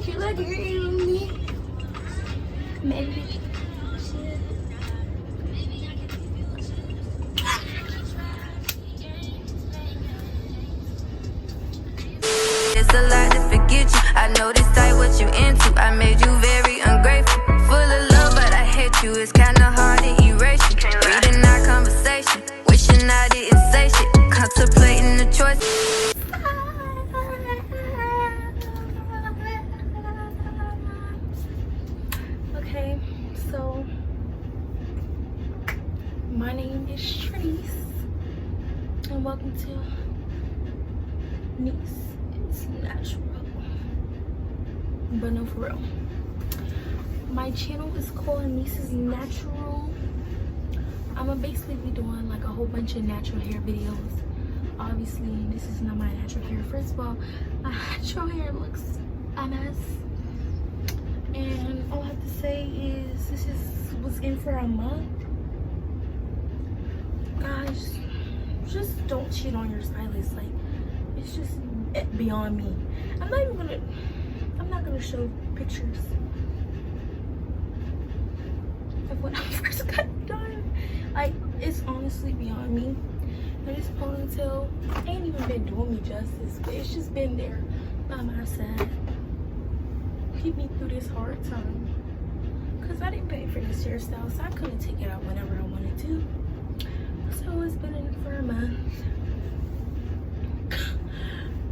you like me. Maybe. It's a lot to forget you. I know this type what you into. I made you very ungrateful. Full of love, but I hate you. It's kinda hard to erase you. Reading our conversation, wishing I didn't say shit. Contemplating the choice. Okay, so my name is Trinice, and welcome to Niseee's Natural. But no, for real. My channel is called Niseee's Natural. I'm gonna basically be doing like a whole bunch of natural hair videos. Obviously, this is not my natural hair. First of all, my natural hair looks a mess. And all I have to say is this was in for a month. Guys, just don't cheat on your stylist. Like, it's just beyond me. I'm not gonna show pictures of when I first got done. Like, it's honestly beyond me. And this ponytail ain't even been doing me justice, but it's just been there by my side. Keep me through this hard time. Cause I didn't pay for this hairstyle, so I couldn't take it out whenever I wanted to. So it's been in for a month.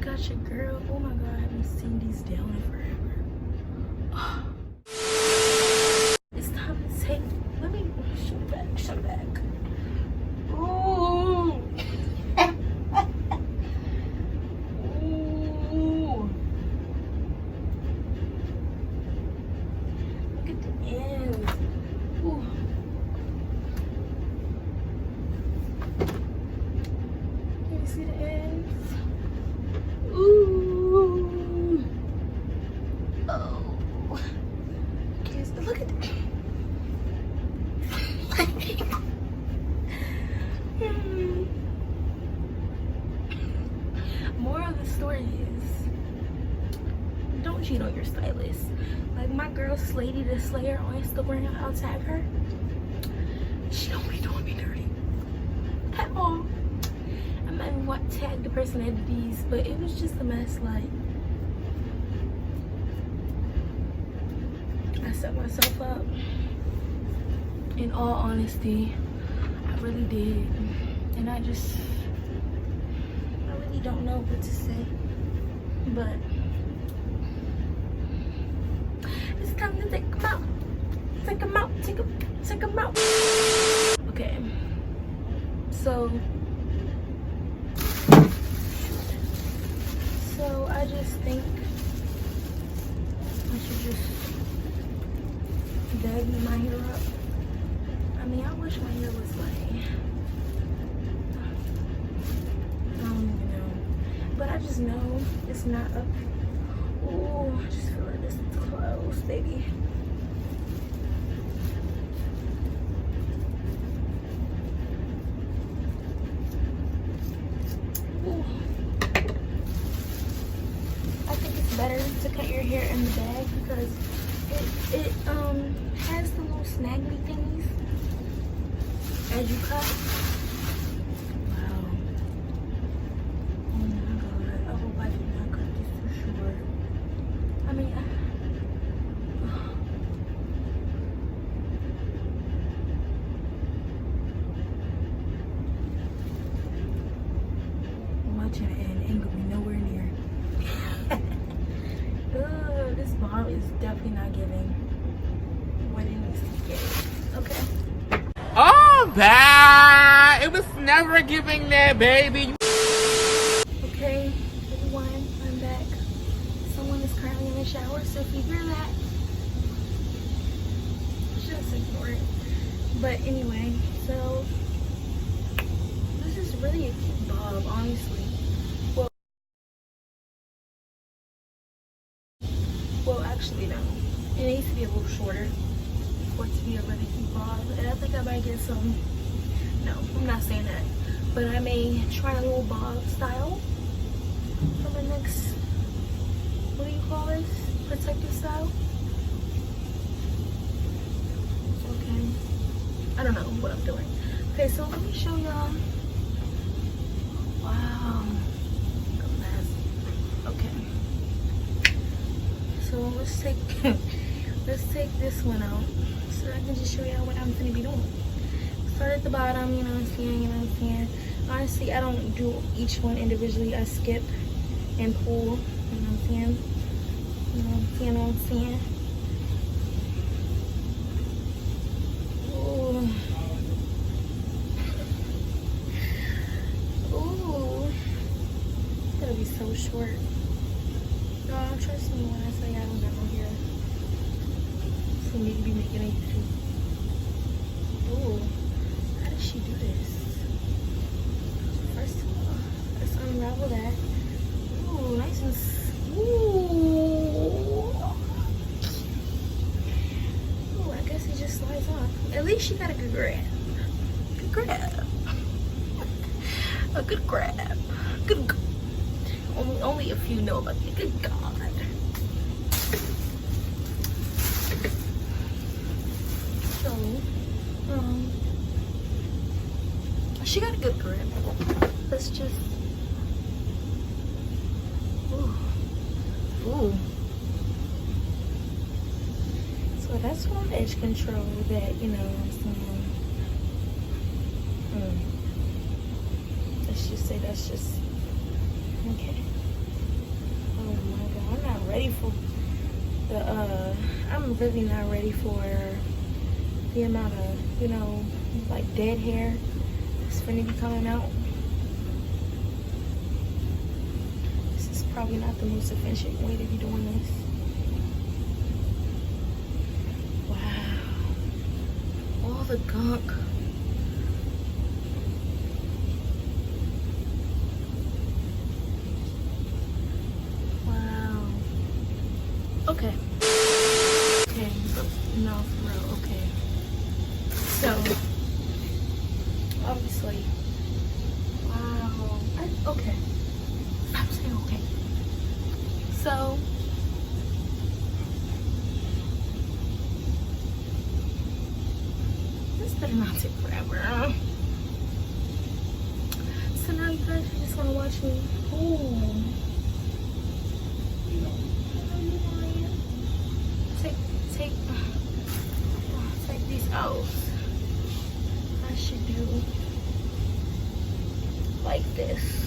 Gotcha, girl. Oh my god, I haven't seen these down in forever. Oh. It's time to take. Let me shut back. Shut back. Ooh. Ooh. Look at the ends. Ooh. Can you see the ends? Ooh. Oh. Yes, look at that. Moral of the story is, don't cheat on your stylist. Like my girl Slady the Slayer on Instagram, I'll tag her. She don't be doing me dirty at all. I'm not even what tag the person that did these, but it was just a mess. Like, I set myself up. In all honesty, I really did. And I really don't know what to say. But it's time to take them out. Take them out. Take them out. Okay. So I just think I should just baggy my hair up. I mean, I wish my hair was like, I don't even know. But I just know it's not up. Oh, I just feel like this is close, baby. Ooh. I think it's better to cut your hair in the bag because it has the little snaggly thingies as you cut. Wow. Oh my god. I hope I did not cut this too short. I mean, watch it and ain't gonna be nowhere near. This bob is definitely not giving what it needs to get. Okay. Oh, bad. It was never giving that, baby. Okay, everyone, I'm back. Someone is currently in the shower, so if you hear that, just ignore it. But anyway, so this is really a cute bob, honestly. Well, actually, no. It needs to be a little shorter for it to be a really cute bob. And I think I might get some. No, I'm not saying that. But I may try a little bob style for my next, what do you call this? take this out. Okay. I don't know what I'm doing. Okay, so let me show y'all. Wow. Okay. So let's take this one out so I can just show y'all what I'm gonna be doing. Start at the bottom, you know what I'm saying, you know what I'm saying. Honestly, I don't do each one individually. I skip and pull, you know what I'm saying. You know what I'm saying, you know what I'm saying. Ooh. It's gonna be so short. No, trust me when I say I don't got no hair. For me to be making a YouTube. Ooh. How does she do this? First of all, let's unravel that. Ooh, nice and ooh. Ooh, I guess it just slides off. At least she got a good grab. Good grab. A good grab. Good. Only a few know about it. Good God. So, she got a good grip. Let's just. Ooh. So that's one edge control that, you know, let's just say that's just okay. Oh my God, I'm not ready for the I'm really not ready for the amount of, you know, like dead hair that's gonna be coming out. This is probably not the most efficient way to be doing this. Wow. All the gunk. Wow. Okay. Okay, no, for real, okay. So, obviously, wow. Okay. I'm saying okay. So, this better not take forever. So now you guys just want to watch me. Ooh. Take these out. I should do like this.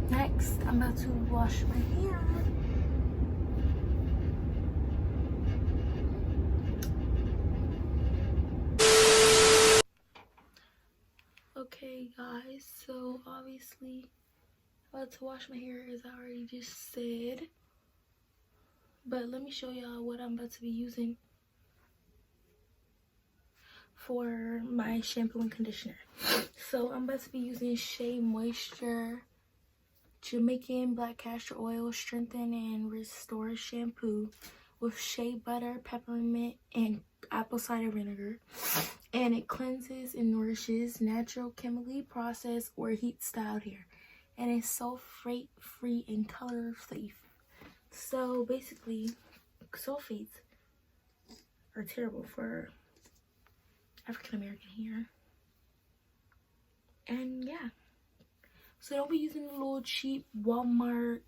Next, I'm about to wash my hair. Okay, guys, so obviously, I'm about to wash my hair as I already just said. But let me show y'all what I'm about to be using for my shampoo and conditioner. So I'm about to be using Shea Moisture Jamaican Black Castor Oil Strengthen and Restore Shampoo with shea butter, peppermint, and apple cider vinegar. And it cleanses and nourishes natural, chemically processed or heat styled hair. And it's sulfate free and color safe. So basically, sulfates are terrible for African American hair. And yeah. So don't be using the little cheap Walmart,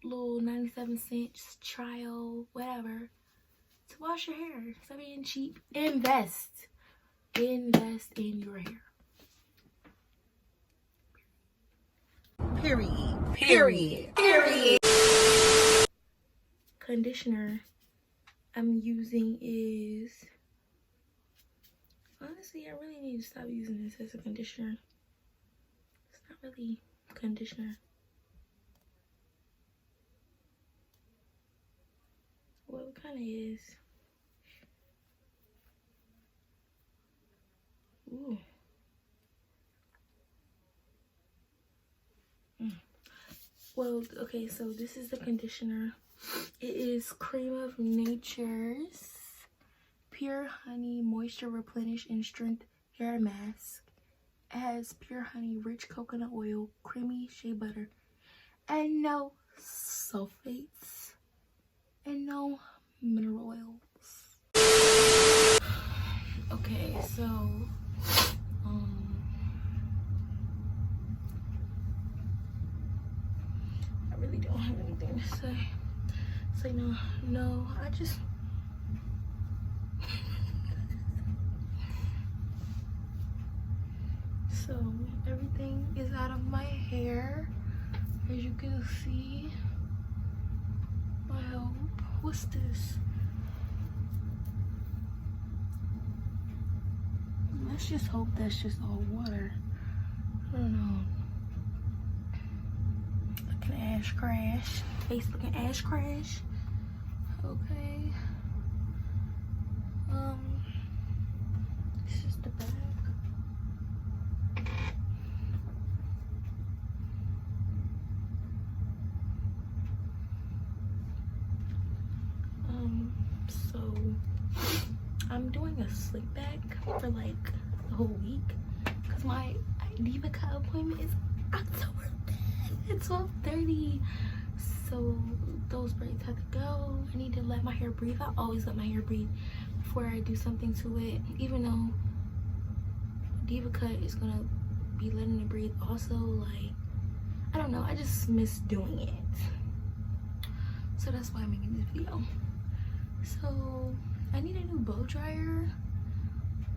little 97-cent trial, whatever, to wash your hair. Stop being cheap. Invest. Invest in your hair. Period. Period. Period. Conditioner I'm using is, honestly, I really need to stop using this as a conditioner. It's not really conditioner. Well, it kind of is. Ooh. Well, okay, so this is the conditioner. It is Cream of Nature's Pure Honey Moisture Replenish and Strength Hair Mask. It has pure honey, rich coconut oil, creamy shea butter, and no sulfates, and no mineral oils. Okay, so I really don't have anything to say. No, I just so everything is out of my hair, as you can see. I hope. What's this? Let's just hope that's just all water. I don't know. Looking ash crash. Face looking ash crash. Okay. This is the bag. So I'm doing a slick back for like the whole week because my Diva Cut appointment is October 5th at 12:30. So those braids have to go. I need to let my hair breathe. I always let my hair breathe before I do something to it, even though Diva Cut is gonna be letting it breathe also. Like, I don't know, I just miss doing it. So that's why I'm making this video. So I need a new blow dryer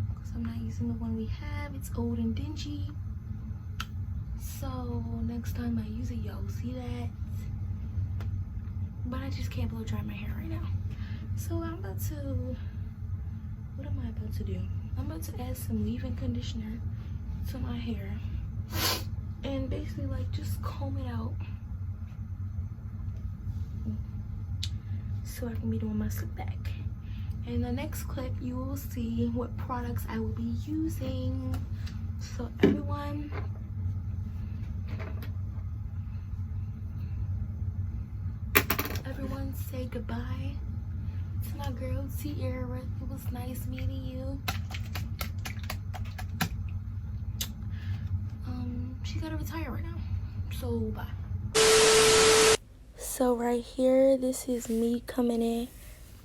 because I'm not using the one we have. It's old and dingy. So next time I use it, y'all will see that. But I just can't blow dry my hair right now. So I'm about to, what am I about to do? I'm about to add some leave-in conditioner to my hair and basically like just comb it out so I can be doing my slick back. In the next clip you will see what products I will be using. So everyone say goodbye to my girl Tierra. It was nice meeting you. She gotta retire right now, so bye. So right here, this is me coming in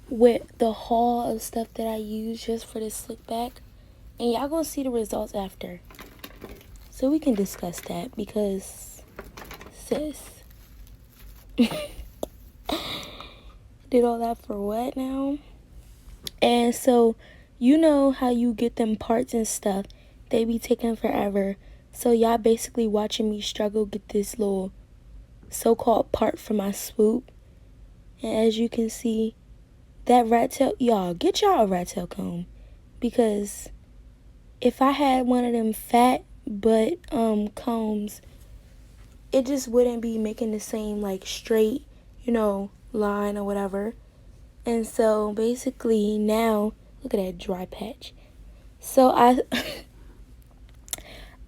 with the haul of stuff that I use just for this slick back, and y'all gonna see the results after, so we can discuss that because sis did all that for what now? And so you know how you get them parts and stuff, they be taking forever. So y'all basically watching me struggle get this little so-called part for my swoop. And as you can see, that rat tail, y'all get y'all a rat tail comb, because if I had one of them fat butt combs, it just wouldn't be making the same like straight, you know, line or whatever. And so basically now, Look at that dry patch. So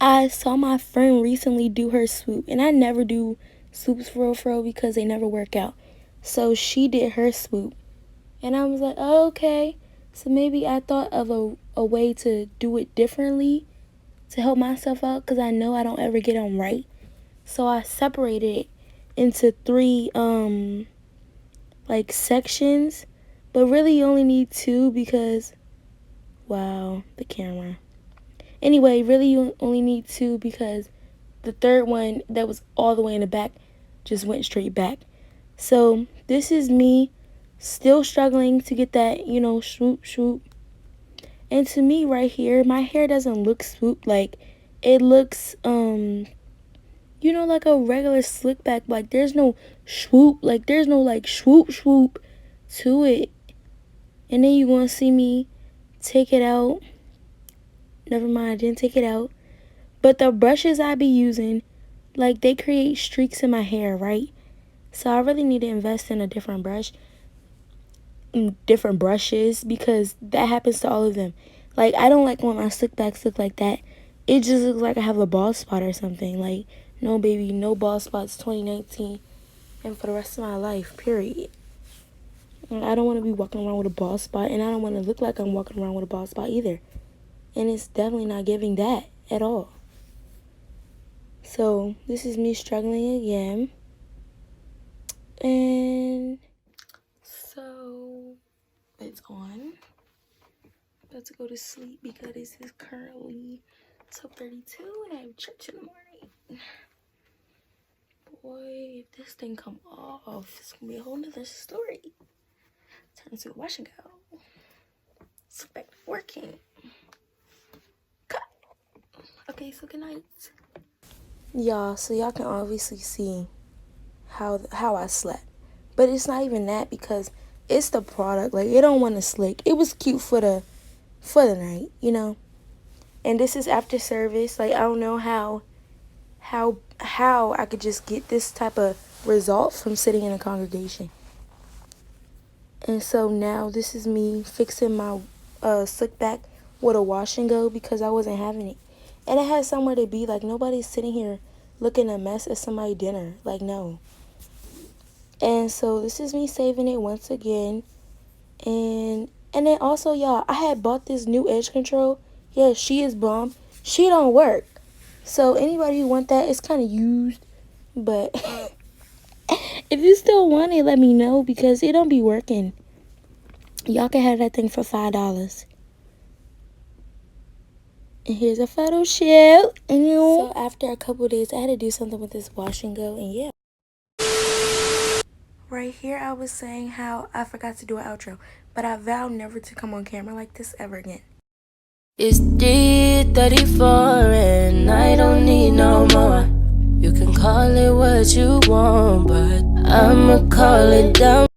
I saw my friend recently do her swoop, and I never do swoops for real because they never work out. So she did her swoop, and I was like, oh, okay. So maybe I thought of a way to do it differently to help myself out, because I know I don't ever get them right. So I separated it into 3 like sections, but really you only need 2 because, wow, the camera. Anyway, really you only need 2 because the third one that was all the way in the back just went straight back. So this is me still struggling to get that, you know, swoop. And to me right here, my hair doesn't look swoop. Like, it looks, you know, like a regular slick back. Like, there's no swoop. Like, there's no, like, swoop to it. And then you're going to see me take it out. Never mind, I didn't take it out. But the brushes I be using, like, they create streaks in my hair, right? So I really need to invest in a different brush. Different brushes, because that happens to all of them. Like, I don't like when my slick backs look like that. It just looks like I have a bald spot or something. Like, no, baby, no bald spots 2019 and for the rest of my life, period. And I don't want to be walking around with a bald spot, and I don't want to look like I'm walking around with a bald spot either. And it's definitely not giving that at all. So this is me struggling again. And so it's on. About to go to sleep because this is currently 12:32 and I have church in the morning. Boy, if this thing come off, it's gonna be a whole nother story. Turn to a wash and go. So back to working. Cut. Okay, so good night. Y'all, so y'all can obviously see how I slept. But it's not even that, because it's the product. Like, it don't want to slick. It was cute for the night, you know. And this is after service. Like, I don't know how I could just get this type of result from sitting in a congregation. And so now this is me fixing my slick back with a wash and go, because I wasn't having it. And it has somewhere to be. Like, nobody's sitting here looking a mess at somebody's dinner. Like, no. And so this is me saving it once again. And then also, y'all, I had bought this new edge control. Yeah, she is bomb. She don't work. So anybody who want that, it's kind of used. But if you still want it, let me know, because it don't be working. Y'all can have that thing for $5. And here's a photo shoot. So after a couple days, I had to do something with this wash and go. And yeah. Right here, I was saying how I forgot to do an outro. But I vow never to come on camera like this ever again. It's 3:34 and I don't need no more. You can call it what you want, but I'ma call it down.